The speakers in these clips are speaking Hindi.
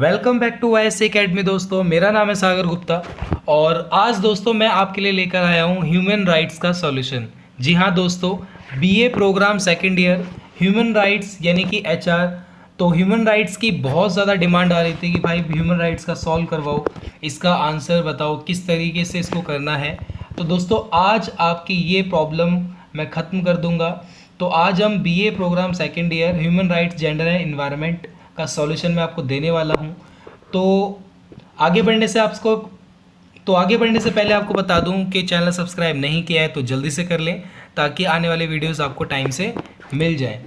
Welcome back to Y S academy. दोस्तों, मेरा नाम है सागर गुप्ता और आज दोस्तों मैं आपके लिए लेकर आया हूँ ह्यूमन राइट्स का सॉल्यूशन। जी हाँ दोस्तों, BA program second year human rights यानी कि एचआर। तो ह्यूमन राइट्स की बहुत ज़्यादा डिमांड आ रही थी कि भाई ह्यूमन राइट्स का सॉल्व करवाओ, इसका आंसर बताओ, किस तरीके से इसको करना है। तो दोस्तों आज आपकी ये प्रॉब्लम मैं ख़त्म कर दूंगा। तो आज हम BA program second year human rights gender and environment का सॉल्यूशन मैं आपको देने वाला हूँ। तो आगे बढ़ने से आपको आगे बढ़ने से पहले आपको बता दूं कि चैनल सब्सक्राइब नहीं किया है तो जल्दी से कर लें ताकि आने वाले वीडियोस आपको टाइम से मिल जाएं।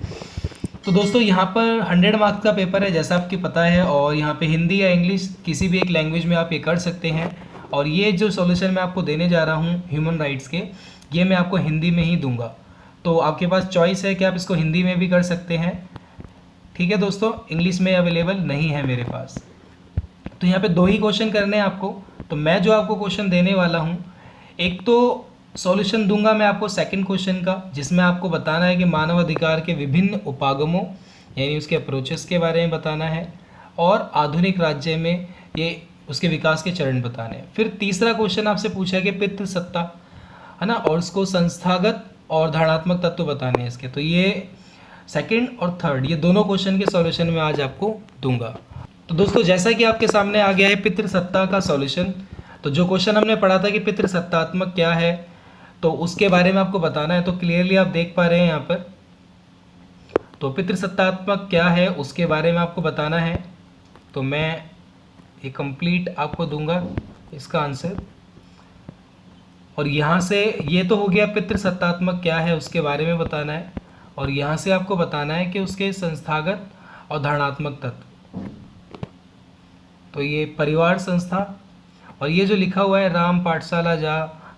तो दोस्तों यहाँ पर 100 मार्क्स का पेपर है जैसा आपको पता है, और यहाँ पे हिंदी या इंग्लिश किसी भी एक लैंग्वेज में आप ये कर सकते हैं। और ये जो सॉल्यूशन मैं आपको देने जा रहा हूँ ह्यूमन राइट्स के, ये मैं आपको हिंदी में ही दूंगा। तो आपके पास चॉइस है कि आप इसको हिंदी में भी कर सकते हैं, ठीक है दोस्तों। इंग्लिश में अवेलेबल नहीं है मेरे पास। तो यहाँ पे दो ही क्वेश्चन करने हैं आपको। तो मैं जो आपको क्वेश्चन देने वाला हूँ, एक तो सॉल्यूशन दूंगा मैं आपको सेकंड क्वेश्चन का, जिसमें आपको बताना है कि मानव अधिकार के विभिन्न उपागमों यानी उसके अप्रोचेस के बारे में बताना है, और आधुनिक राज्य में ये उसके विकास के चरण बताने हैं। फिर तीसरा क्वेश्चन आपसे पूछा है कि पितृसत्ता है ना, और उसको संस्थागत और धारणात्मक तत्व बताने हैं इसके। तो ये सेकंड और थर्ड, ये दोनों क्वेश्चन के सॉल्यूशन मैं आज आपको दूंगा। तो दोस्तों जैसा कि आपके सामने आ गया है पितृसत्ता का सॉल्यूशन। तो जो क्वेश्चन हमने पढ़ा था कि पितृसत्तात्मक क्या है, तो उसके बारे में आपको बताना है। तो क्लियरली आप देख पा रहे हैं यहाँ पर, तो पितृसत्तात्मक क्या है उसके बारे में आपको बताना है। तो मैं ये कंप्लीट आपको दूंगा इसका आंसर। और यहाँ से ये तो हो गया पितृसत्तात्मक क्या है उसके बारे में बताना है, और यहाँ से आपको बताना है कि उसके संस्थागत और धारणात्मक तत्व। तो ये परिवार संस्था, और ये जो लिखा हुआ है राम पाठशाला जा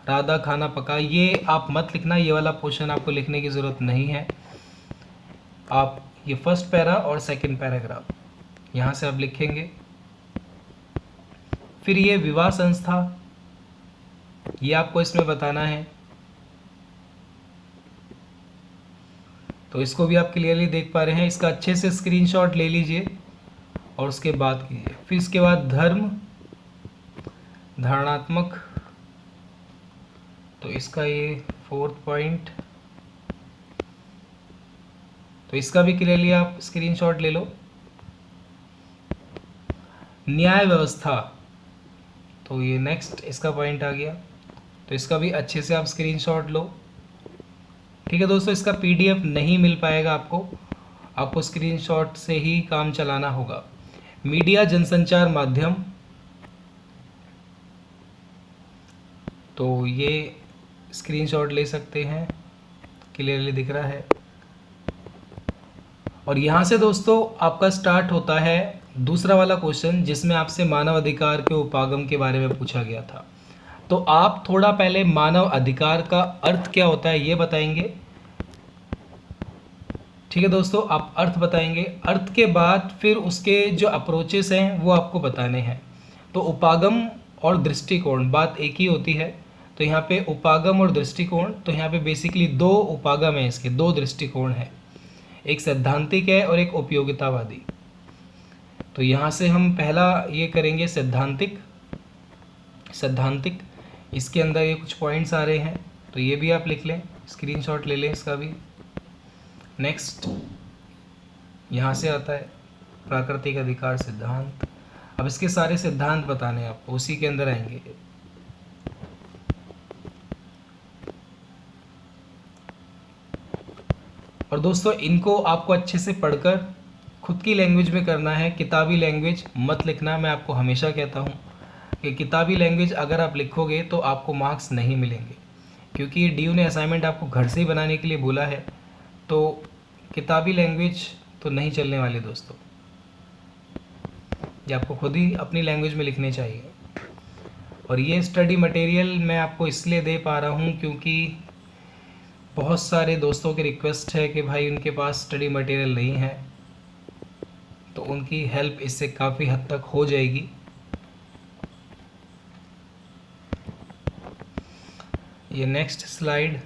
राधा खाना पका, ये आप मत लिखना, ये वाला पोर्शन आपको लिखने की ज़रूरत नहीं है। आप ये फर्स्ट पैरा और सेकंड पैराग्राफ यहाँ से आप लिखेंगे। फिर ये विवाह संस्था, ये आपको इसमें बताना है। तो इसको भी आप क्लियरली देख पा रहे हैं, इसका अच्छे से स्क्रीनशॉट ले लीजिए और उसके बाद कीजिए। फिर इसके बाद धर्म धारणात्मक, तो इसका ये फोर्थ पॉइंट, तो इसका भी क्लियरली आप स्क्रीनशॉट ले लो। न्याय व्यवस्था, तो ये नेक्स्ट इसका पॉइंट आ गया, तो इसका भी अच्छे से आप स्क्रीनशॉट लो, ठीक है दोस्तों। इसका पीडीएफ नहीं मिल पाएगा आपको स्क्रीनशॉट से ही काम चलाना होगा। मीडिया जनसंचार माध्यम, तो ये स्क्रीनशॉट ले सकते हैं, क्लियरली दिख रहा है। और यहाँ से दोस्तों आपका स्टार्ट होता है दूसरा वाला क्वेश्चन, जिसमें आपसे मानव अधिकार के उपागम के बारे में पूछा गया था। तो आप थोड़ा पहले मानव अधिकार का अर्थ क्या होता है ये बताएंगे, ठीक है दोस्तों। आप अर्थ बताएंगे, अर्थ के बाद फिर उसके जो अप्रोचेस हैं वो आपको बताने हैं। तो उपागम और दृष्टिकोण, बात एक ही होती है। तो यहाँ पे उपागम और दृष्टिकोण, तो यहाँ पे बेसिकली दो उपागम है, इसके दो दृष्टिकोण है, एक सैद्धांतिक है और एक उपयोगितावादी। तो यहाँ से हम पहला ये करेंगे सैद्धांतिक। इसके अंदर ये कुछ पॉइंट्स आ रहे हैं, तो ये भी आप लिख लें, स्क्रीनशॉट ले लें इसका भी। नेक्स्ट यहाँ से आता है प्राकृतिक अधिकार सिद्धांत। अब इसके सारे सिद्धांत बताने हैं आपको, उसी के अंदर आएंगे। और दोस्तों इनको आपको अच्छे से पढ़कर खुद की लैंग्वेज में करना है, किताबी लैंग्वेज मत लिखना। मैं आपको हमेशा कहता हूँ कि किताबी लैंग्वेज अगर आप लिखोगे तो आपको मार्क्स नहीं मिलेंगे, क्योंकि ये ड्यू ने असाइनमेंट आपको घर से ही बनाने के लिए बोला है। तो किताबी लैंग्वेज तो नहीं चलने वाली दोस्तों, ये आपको खुद ही अपनी लैंग्वेज में लिखने चाहिए। और ये स्टडी मटेरियल मैं आपको इसलिए दे पा रहा हूँ क्योंकि बहुत सारे दोस्तों की रिक्वेस्ट है कि भाई उनके पास स्टडी मटेरियल नहीं है, तो उनकी हेल्प इससे काफ़ी हद तक हो जाएगी। ये नेक्स्ट स्लाइड,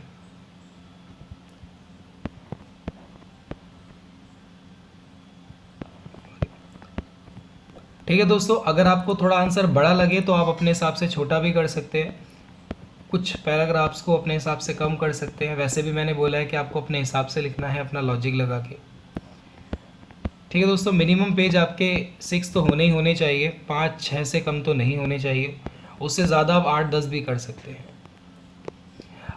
ठीक है दोस्तों, अगर आपको थोड़ा आंसर बड़ा लगे तो आप अपने हिसाब से छोटा भी कर सकते हैं, कुछ पैराग्राफ्स को अपने हिसाब से कम कर सकते हैं। वैसे भी मैंने बोला है कि आपको अपने हिसाब से लिखना है, अपना लॉजिक लगा के। ठीक है दोस्तों, मिनिमम पेज आपके 6 तो होने ही होने चाहिए, 5-6 से कम तो नहीं होने चाहिए, उससे ज़्यादा आप 8-10 भी कर सकते हैं।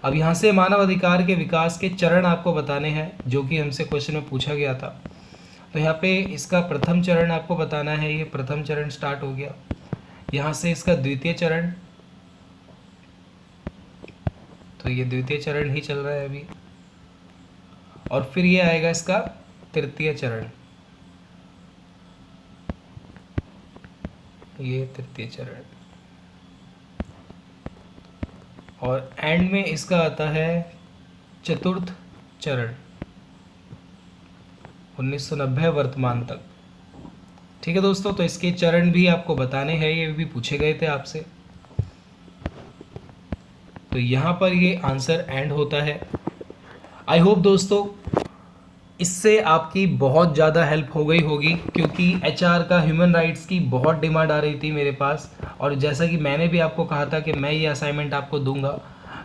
अब यहाँ से मानव अधिकार के विकास के चरण आपको बताने हैं, जो कि हमसे क्वेश्चन में पूछा गया था। तो यहाँ पे इसका प्रथम चरण आपको बताना है, ये प्रथम चरण स्टार्ट हो गया। यहाँ से इसका द्वितीय चरण, तो ये द्वितीय चरण ही चल रहा है अभी, और फिर ये आएगा इसका तृतीय चरण, ये तृतीय चरण, और एंड में इसका आता है चतुर्थ चरण 1990 वर्तमान तक। ठीक है दोस्तों, तो इसके चरण भी आपको बताने हैं, ये भी पूछे गए थे आपसे। तो यहाँ पर ये आंसर एंड होता है। आई होप दोस्तों इससे आपकी बहुत ज़्यादा हेल्प हो गई होगी, क्योंकि एचआर का ह्यूमन राइट्स की बहुत डिमांड आ रही थी मेरे पास, और जैसा कि मैंने भी आपको कहा था कि मैं ये असाइनमेंट आपको दूंगा,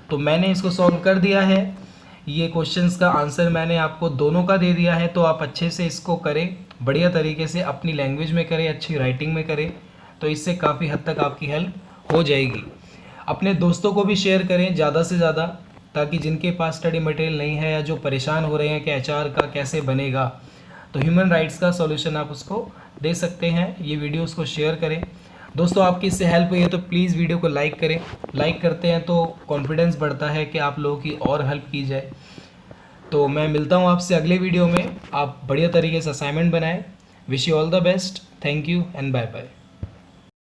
तो मैंने इसको सॉल्व कर दिया है। ये क्वेश्चंस का आंसर मैंने आपको दोनों का दे दिया है, तो आप अच्छे से इसको करें, बढ़िया तरीके से अपनी लैंग्वेज में करें, अच्छी राइटिंग में करें, तो इससे काफ़ी हद तक आपकी हेल्प हो जाएगी। अपने दोस्तों को भी शेयर करें ज़्यादा से ज़्यादा, ताकि जिनके पास स्टडी मटेरियल नहीं है या जो परेशान हो रहे हैं कि एचआर का कैसे बनेगा, तो ह्यूमन राइट्स का सॉल्यूशन आप उसको दे सकते हैं। ये वीडियो उसको शेयर करें। दोस्तों आपकी इससे हेल्प हुई है तो प्लीज़ वीडियो को लाइक करें। लाइक करते हैं तो कॉन्फिडेंस बढ़ता है कि आप लोगों की और हेल्प की जाए। तो मैं मिलता हूँ आपसे अगले वीडियो में। आप बढ़िया तरीके से असाइनमेंट बनाएं। Wish you all the best. Thank you and bye bye.